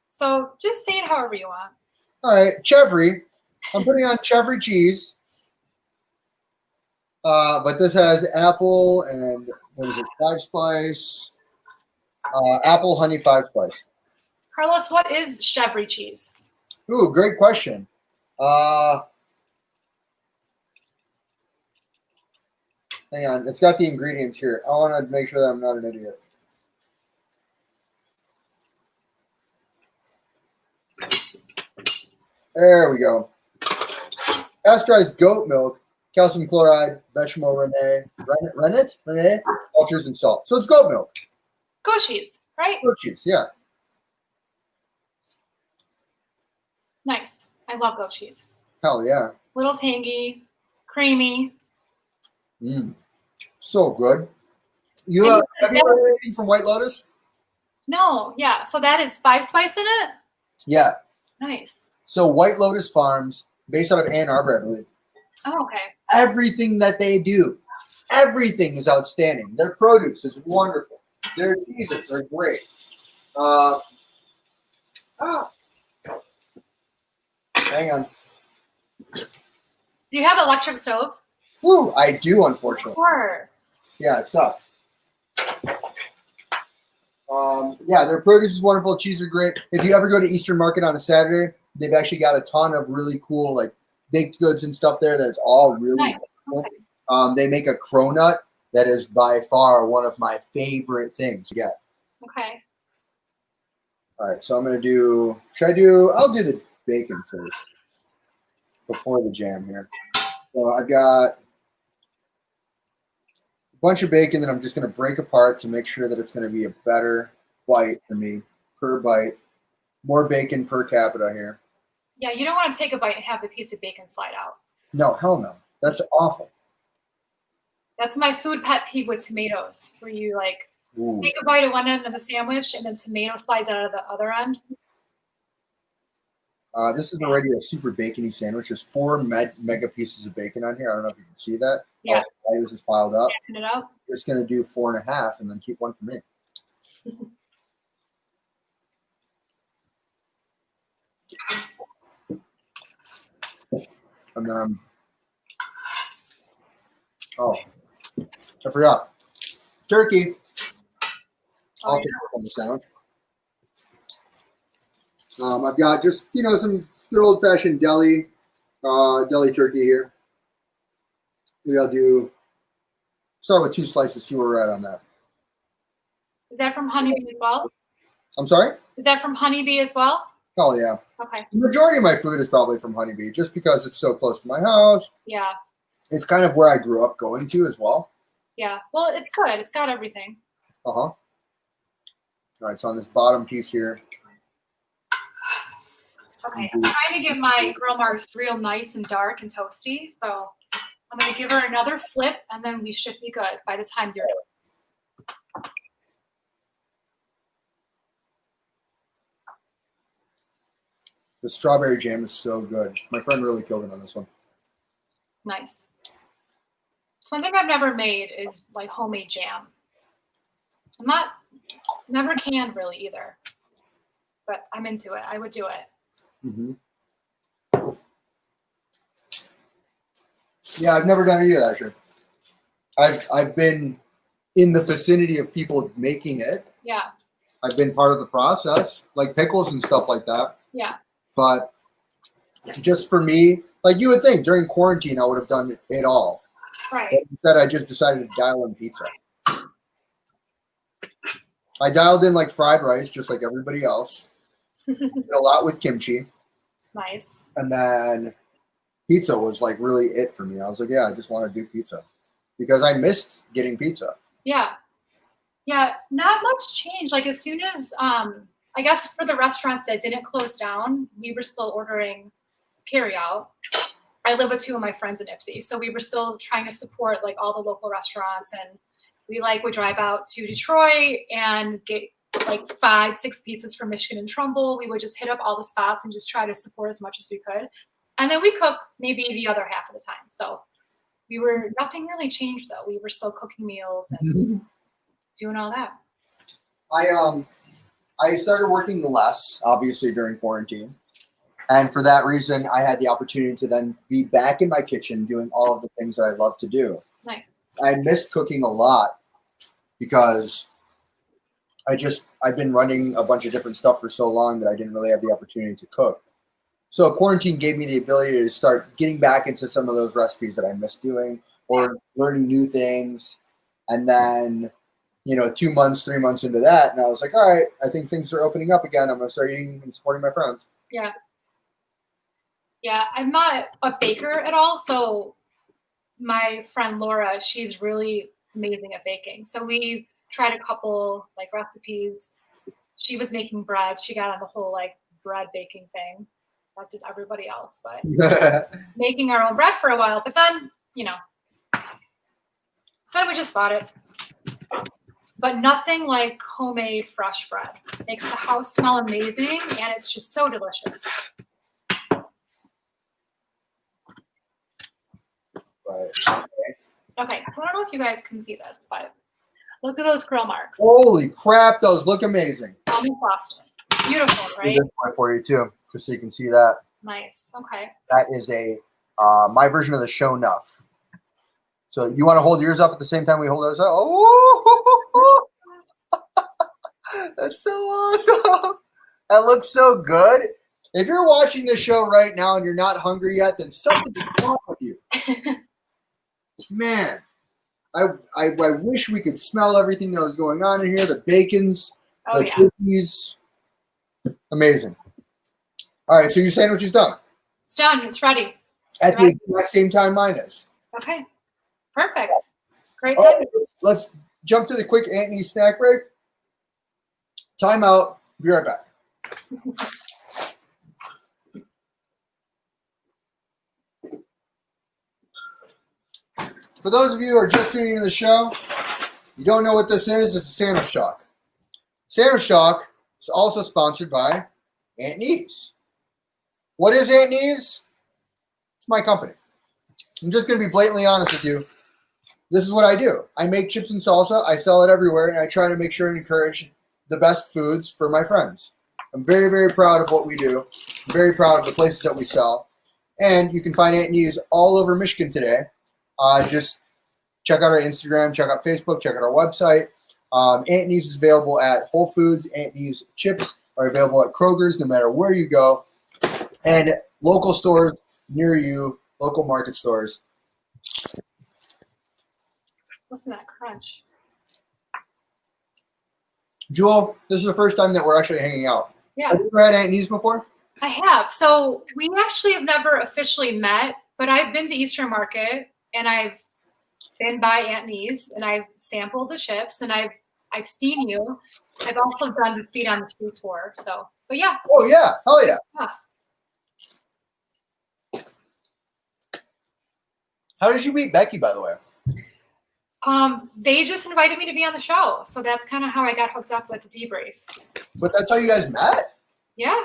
So just say it however you want. All right, Chevry. I'm putting on Chevry cheese. But this has apple and what is it? 5-spice. Apple honey 5-spice. Carlos, what is Chevry cheese? Ooh, great question. Hang on, it's got the ingredients here. I want to make sure that I'm not an idiot. There we go. Pasteurized goat milk, calcium chloride, vegetable rennet, cultures, and salt. So it's goat milk. Goat cheese, right? Goat cheese, yeah. Nice. I love goat cheese. Hell yeah. Little tangy, creamy. So good. Have you heard anything from White Lotus? No, yeah. So that is 5-spice in it? Yeah. Nice. So White Lotus Farms, based out of Ann Arbor, I believe. Oh, okay. Everything that they do, everything is outstanding. Their produce is wonderful. Their cheeses are great. Hang on. Do you have an electric stove? Woo, I do, unfortunately. Of course. Yeah, it sucks. Yeah, their produce is wonderful. Cheese are great. If you ever go to Eastern Market on a Saturday, they've actually got a ton of really cool like baked goods and stuff there that's all really Nice. cool. Okay. They make a cronut that is by far one of my favorite things to get. Okay. All right, so I'm gonna I'll do the bacon first before the jam here. So I've got a bunch of bacon that I'm just gonna break apart to make sure that it's gonna be a better bite for me per bite. More bacon per capita here. Yeah, you don't want to take a bite and have the piece of bacon slide out. No, hell no. That's awful. That's my food pet peeve with tomatoes, where you like Ooh. take a bite of one end of the sandwich and then tomato slides out of the other end. This is already a super bacony sandwich. There's 4 mega pieces of bacon on here. I don't know if you can see that. Yeah. This is piled up. It up. Just going to do 4.5 and then keep one for me. And then, I forgot. Turkey. I'll take it on the sandwich. I've got just, some good old-fashioned deli turkey here. Maybe I'll start with 2 slices, see where we're at on that. Is that from Honeybee as well? I'm sorry? Is that from Honeybee as well? Oh, yeah. Okay. The majority of my food is probably from Honeybee, just because it's so close to my house. Yeah. It's kind of where I grew up going to as well. Yeah. Well, it's good. It's got everything. Uh-huh. All right, so on this bottom piece here. Okay, I'm trying to get my grill marks real nice and dark and toasty, so I'm going to give her another flip, and then we should be good by the time you're done. The strawberry jam is so good. My friend really killed it on this one. Nice. So one thing I've never made is like homemade jam. Never can really either, but I'm into it. I would do it. Mm-hmm. Yeah, I've never done any of that. Sure. I've been in the vicinity of people making it. Yeah. I've been part of the process, like pickles and stuff like that. Yeah. But just for me, like you would think during quarantine, I would have done it all. Right. But instead, I just decided to dial in pizza. I dialed in like fried rice, just like everybody else. Did a lot with kimchi. Nice. And then pizza was like really it for me. I was like, yeah, I just want to do pizza because I missed getting pizza. Yeah. Yeah. Not much change. Like as soon as I guess for the restaurants that didn't close down, we were still ordering carry out. I live with two of my friends in Ipsy, so we were still trying to support like all the local restaurants, and we would drive out to Detroit and get like 5-6 pizzas from Michigan and Trumbull. We would just hit up all the spots and just try to support as much as we could. And then we cook maybe the other half of the time. So nothing really changed though. We were still cooking meals and doing all that. I started working less, obviously, during quarantine. And for that reason, I had the opportunity to then be back in my kitchen doing all of the things that I love to do. Nice. I missed cooking a lot because I've been running a bunch of different stuff for so long that I didn't really have the opportunity to cook. So quarantine gave me the ability to start getting back into some of those recipes that I missed doing or learning new things. And then, 2 months, 3 months into that, and I was like, all right, I think things are opening up again. I'm going to start eating and supporting my friends. Yeah. Yeah, I'm not a baker at all. So my friend Laura, she's really amazing at baking. So we tried a couple like recipes. She was making bread. She got on the whole like bread baking thing. That's with everybody else, but making our own bread for a while. But then, then we just bought it. But nothing like homemade fresh bread. Makes the house smell amazing, and it's just so delicious. Right. Okay, so I don't know if you guys can see this, but look at those grill marks. Holy crap, those look amazing. Almond frosting. Beautiful, right? This one for you too, just so you can see that. Nice. Okay. That is my version of the show nuff. So you want to hold yours up at the same time we hold ours up? Oh, that's so awesome. That looks so good. If you're watching the show right now and you're not hungry yet, then something is wrong with you. Man, I wish we could smell everything that was going on in here. The bacons, the turkeys. Amazing. All right, so your sandwich is done. It's done. It's ready. At the exact same time mine is. Okay. Perfect. Great time. Let's jump to the quick Anthony snack break. Time out. Be right back. For those of you who are just tuning into the show, you don't know what this is. It's a sandwich talk. Sandwich talk is also sponsored by Aunt Nee's. What is Aunt Nee's? It's my company. I'm just going to be blatantly honest with you. This is what I do. I make chips and salsa. I sell it everywhere, and I try to make sure and encourage the best foods for my friends. I'm very, very proud of what we do. I'm very proud of the places that we sell. And you can find Aunt Nee's all over Michigan today. Just check out our Instagram, check out Facebook, check out our website. Aunt Nee's is available at Whole Foods. Aunt Nee's chips are available at Kroger's no matter where you go. And local stores near you, local market stores. Listen to that crunch. Jewell, this is the first time that we're actually hanging out. Yeah. Have you ever had Aunt Nee's before? I have. So we actually have never officially met, but I've been to Eastern Market and I've been by Aunt Nee's and I've sampled the chips and I've seen you. I've also done the Feet on the Street tour. So, but yeah. Oh yeah, hell yeah. Tough. How did you meet Becky, by the way? They just invited me to be on the show. So that's kind of how I got hooked up with the Debrief. But that's how you guys met? Yeah.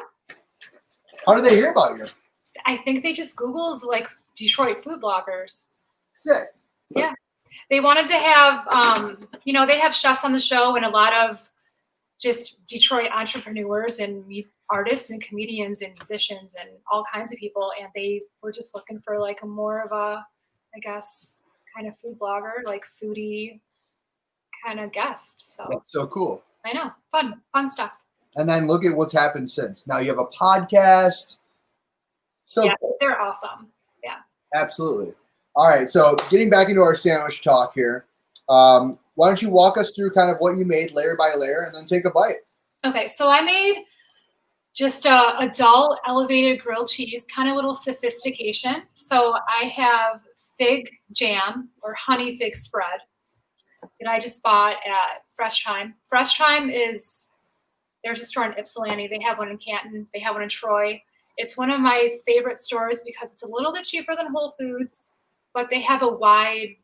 How did they hear about you? I think they just Googled like Detroit food bloggers. Sick. Yeah. They wanted to have, they have chefs on the show and a lot of just Detroit entrepreneurs and artists and comedians and musicians and all kinds of people. And they were just looking for like a more of a, I guess, kind of food blogger, like foodie kind of guest. So that's so cool. I know. Fun stuff. And then look at what's happened since. Now you have a podcast. So yeah, cool. They're awesome. Yeah. Absolutely. All right. So getting back into our sandwich talk here, why don't you walk us through kind of what you made layer by layer and then take a bite? Okay. So I made just a dull elevated grilled cheese, kind of little sophistication. So I have fig jam or honey fig spread that I just bought at Fresh Time. Fresh Time is There's a store in Ypsilanti. They have one in Canton. They have one in Troy. It's one of my favorite stores because it's a little bit cheaper than Whole Foods, but they have a wide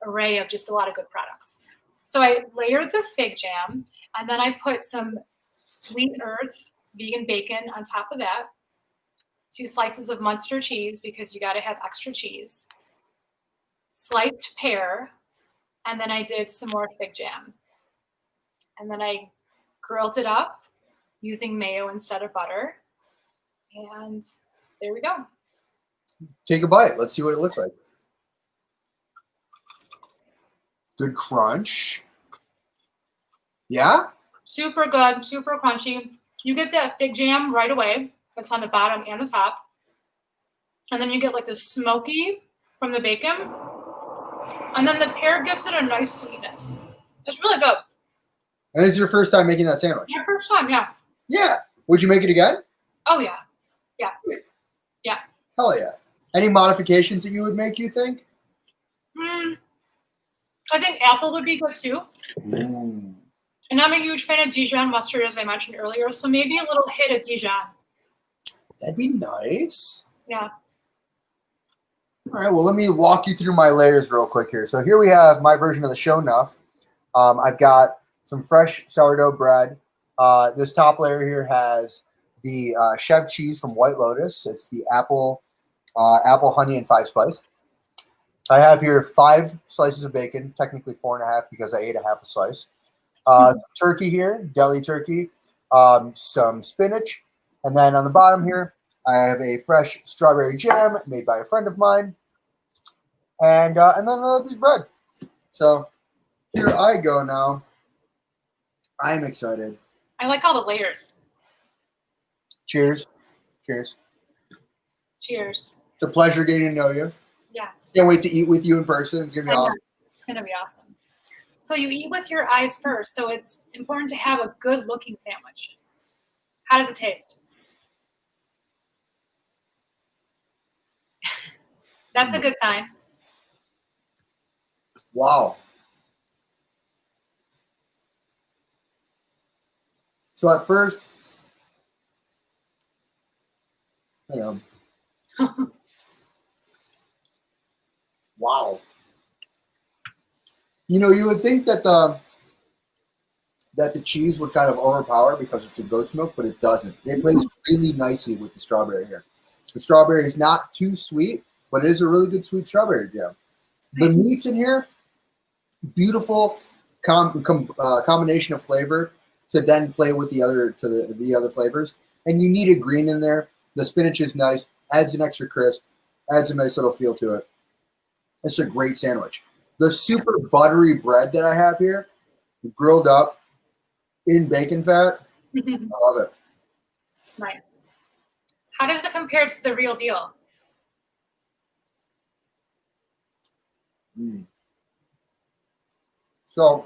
array of just a lot of good products. So I layered the fig jam, and then I put some Sweet Earth vegan bacon on top of that, 2 slices of Munster cheese because you got to have extra cheese, sliced pear, and then I did some more fig jam. And then I grilled it up using mayo instead of butter. And there we go. Take a bite. Let's see what it looks like. Good crunch. Yeah? Super good, super crunchy. You get that fig jam right away. It's on the bottom and the top. And then you get like the smoky from the bacon. And then the pear gives it a nice sweetness. It's really good. And this is your first time making that sandwich? My first time, yeah. Yeah. Would you make it again? Oh, yeah. Yeah. Yeah. Hell yeah. Any modifications that you would make, you think? I think apple would be good too. Ooh. And I'm a huge fan of Dijon mustard, as I mentioned earlier. So maybe a little hit of Dijon. That'd be nice. Yeah. All right, well, let me walk you through my layers real quick here. So here we have my version of the show nuff. I've got some fresh sourdough bread. This top layer here has the Chevy cheese from White Lotus. It's the apple, honey, and 5 spice. I have here 5 slices of bacon, technically 4.5 because I ate a half a slice. Turkey here, Deli Turkey, some spinach, and then on the bottom here, I have a fresh strawberry jam made by a friend of mine, and then this bread. So here I go now. I'm excited. I like all the layers. Cheers. Cheers. Cheers. It's a pleasure getting to know you. Yes. Can't wait to eat with you in person. It's going to be awesome. It's going to be awesome. So you eat with your eyes first. So it's important to have a good looking sandwich. How does it taste? That's a good sign. Wow. So at first, wow. You would think that the cheese would kind of overpower because it's a goat's milk, but it doesn't. It plays really nicely with the strawberry here. The strawberry is not too sweet, but it is a really good sweet strawberry jam. The meats in here, beautiful combination of flavor to then play with the other flavors. And you need a green in there. The spinach is nice, adds an extra crisp, adds a nice little feel to it. It's a great sandwich. The super buttery bread that I have here, grilled up in bacon fat, I love it. Nice. How does it compare to the real deal? So,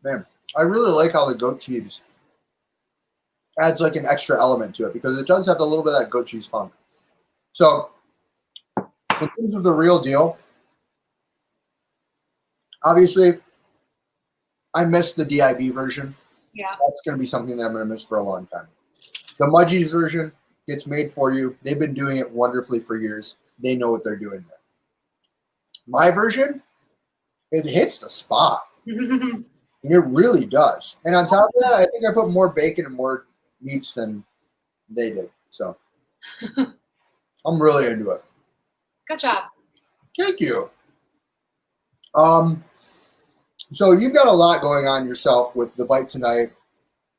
man, I really like how the goat cheese adds like an extra element to it because it does have a little bit of that goat cheese funk. So, in terms of the real deal, obviously, I missed the DIB version. Yeah. That's going to be something that I'm going to miss for a long time. The Mudgee's version gets made for you. They've been doing it wonderfully for years. They know what they're doing there. My version, it hits the spot. And it really does. And on top of that, I think I put more bacon and more meats than they did. So I'm really into it. Good job. Thank you. So you've got a lot going on yourself with The Bite Tonight.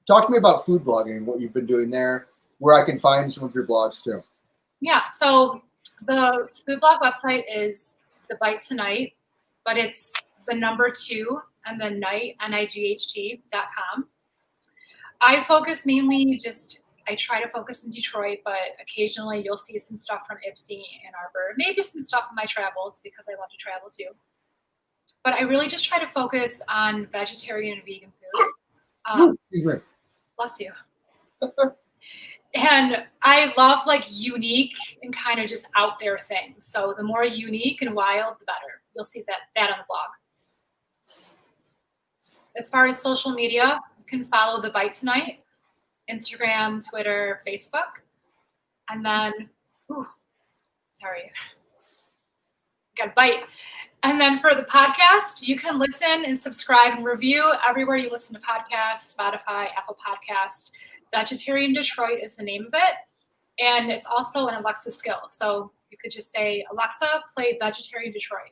Talk to me about food blogging, what you've been doing there, where I can find some of your blogs too. Yeah, so the food blog website is The Bite Tonight, but it's the number 2 and then night, NIGHT.com. I focus mainly I try to focus in Detroit, but occasionally you'll see some stuff from Ypsi, Ann Arbor, maybe some stuff in my travels because I love to travel too. But I really just try to focus on vegetarian and vegan food. Bless you. And I love like unique and kind of just out there things. So the more unique and wild, the better. You'll see that on the blog. As far as social media, can follow The Bite Tonight, Instagram, Twitter, Facebook. And then, got a bite. And then for the podcast, you can listen and subscribe and review everywhere you listen to podcasts, Spotify, Apple Podcasts. Vegetarian Detroit is the name of it. And it's also an Alexa skill. So you could just say, Alexa, play Vegetarian Detroit.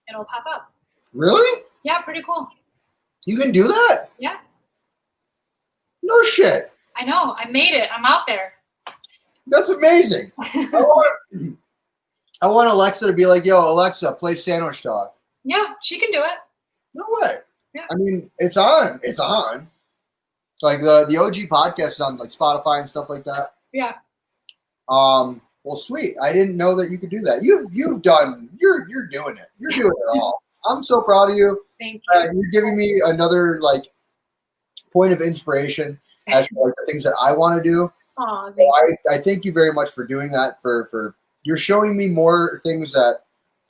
And it'll pop up. Really? Yeah, pretty cool. You can do that? Yeah. No shit. I know. I made it. I'm out there. That's amazing. I want Alexa to be like, yo, Alexa, play Sandwich Talk. Yeah, she can do it. No way. Yeah. I mean, it's on. It's on. Like the OG podcast is on like Spotify and stuff like that. Yeah. Well, sweet. I didn't know that you could do that. You're doing it. You're doing it all. I'm so proud of you. Thank you. You're giving me another like point of inspiration as for like, the things that I want to do. Oh, So I thank you very much for doing that. For you're showing me more things that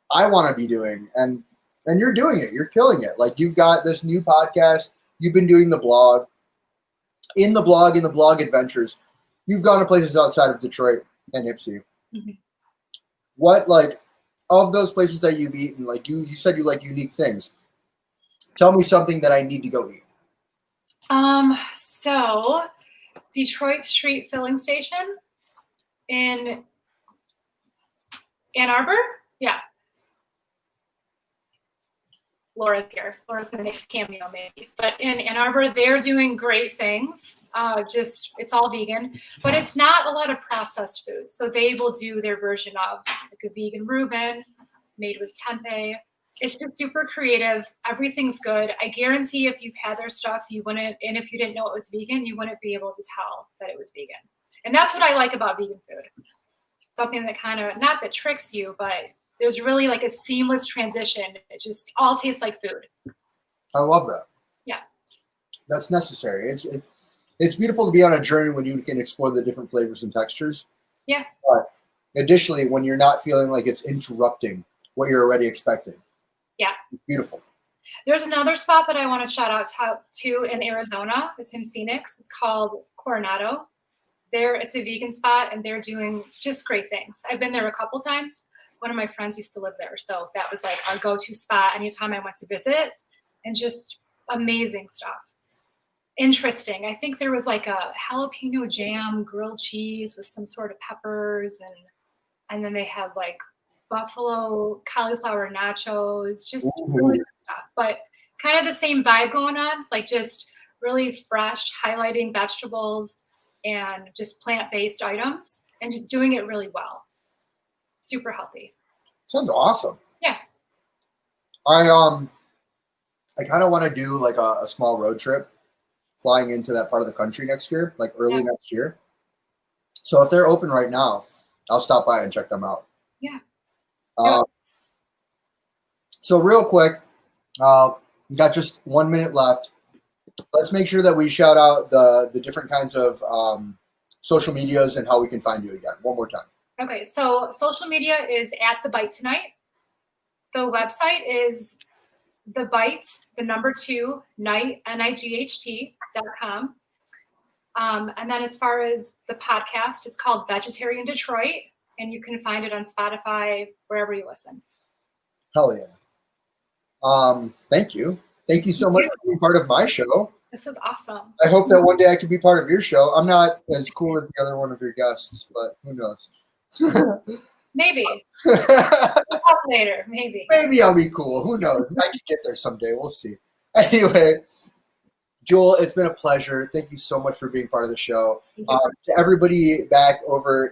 I want to be doing, and you're doing it. You're killing it. Like you've got this new podcast. You've been doing the blog. In the blog adventures, you've gone to places outside of Detroit and Ypsi. Mm-hmm. What like of those places that you've eaten? Like you said, you like unique things. Tell me something that I need to go eat. So Detroit Street Filling Station in Ann Arbor? Yeah. Laura's here. Laura's going to make a cameo maybe. But in Ann Arbor, they're doing great things. It's all vegan, but it's not a lot of processed food. So they will do their version of like a vegan Reuben made with tempeh. It's just super creative. Everything's good. I guarantee if you've had their stuff, you wouldn't, and if you didn't know it was vegan, you wouldn't be able to tell that it was vegan. And that's what I like about vegan food. Something that kind of, not that tricks you, but there's really like a seamless transition. It just all tastes like food. I love that. Yeah. That's necessary. It's beautiful to be on a journey when you can explore the different flavors and textures. Yeah. But additionally, when you're not feeling like it's interrupting what you're already expecting. Yeah. It's beautiful. There's another spot that I want to shout out to in Arizona. It's in Phoenix. It's called Coronado. It's a vegan spot, and they're doing just great things. I've been there a couple times. One of my friends used to live there, so that was like our go-to spot anytime I went to visit, and just amazing stuff. Interesting. I think there was like a jalapeno jam grilled cheese with some sort of peppers, and then they had like buffalo cauliflower nachos, just really good stuff. But kind of the same vibe going on, like just really fresh, highlighting vegetables and just plant-based items, and just doing it really well. Super healthy. Sounds awesome. Yeah. I kind of want to do like a small road trip flying into that part of the country next year, like early next year. So if they're open right now, I'll stop by and check them out. Yeah. So real quick, we got just 1 minute left. Let's make sure that we shout out the different kinds of social medias and how we can find you again. One more time. Okay, so social media is at The Bite Tonight. The website is The Bite, 2, night, NIGHT.com. And then as far as the podcast, it's called Vegetarian Detroit, and you can find it on Spotify, wherever you listen. Hell yeah. Thank you. Thank you so much for being part of my show. This is awesome. I hope that one day I can be part of your show. I'm not as cool as the other one of your guests, but who knows? Maybe. We'll talk later. Maybe. Maybe I'll be cool. Who knows? I can get there someday. We'll see. Anyway, Jewell, it's been a pleasure. Thank you so much for being part of the show. To everybody back over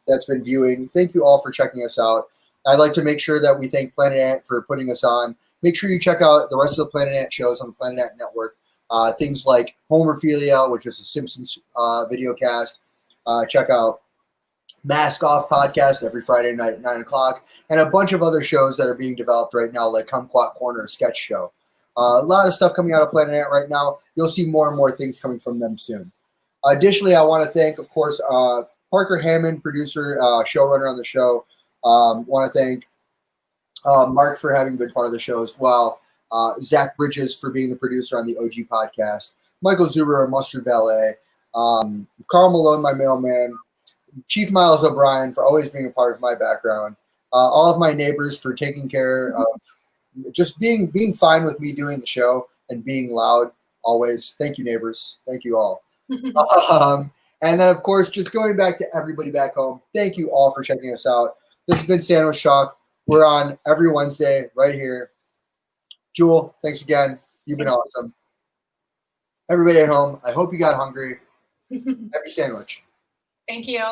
that's been viewing, thank you all for checking us out. I'd like to make sure that we thank Planet Ant for putting us on. Make sure you check out the rest of the Planet Ant shows on the Planet Ant Network. Things like Homerphilia, which is a Simpsons video cast. Check out Mask Off podcast every Friday night at 9 o'clock, and a bunch of other shows that are being developed right now, like Kumquat Corner, a sketch show. A lot of stuff coming out of Planet Ant right now. You'll see more and more things coming from them soon. Additionally, I want to thank, of course, Parker Hammond, producer, showrunner on the show. Want to thank Mark for having been part of the show as well. Zach Bridges for being the producer on the OG podcast. Michael Zuber, our mustard valet, Carl Malone, my mailman, Chief Miles O'Brien for always being a part of my background, all of my neighbors for taking care of just being fine with me doing the show and being loud always. Thank you, neighbors. Thank you all. And then, of course, just going back to everybody back home, thank you all for checking us out. This has been Sandwich Shock. We're on every Wednesday right here. Jewell, thanks again. You've been awesome. Everybody at home, I hope you got hungry. Happy sandwich. Thank you.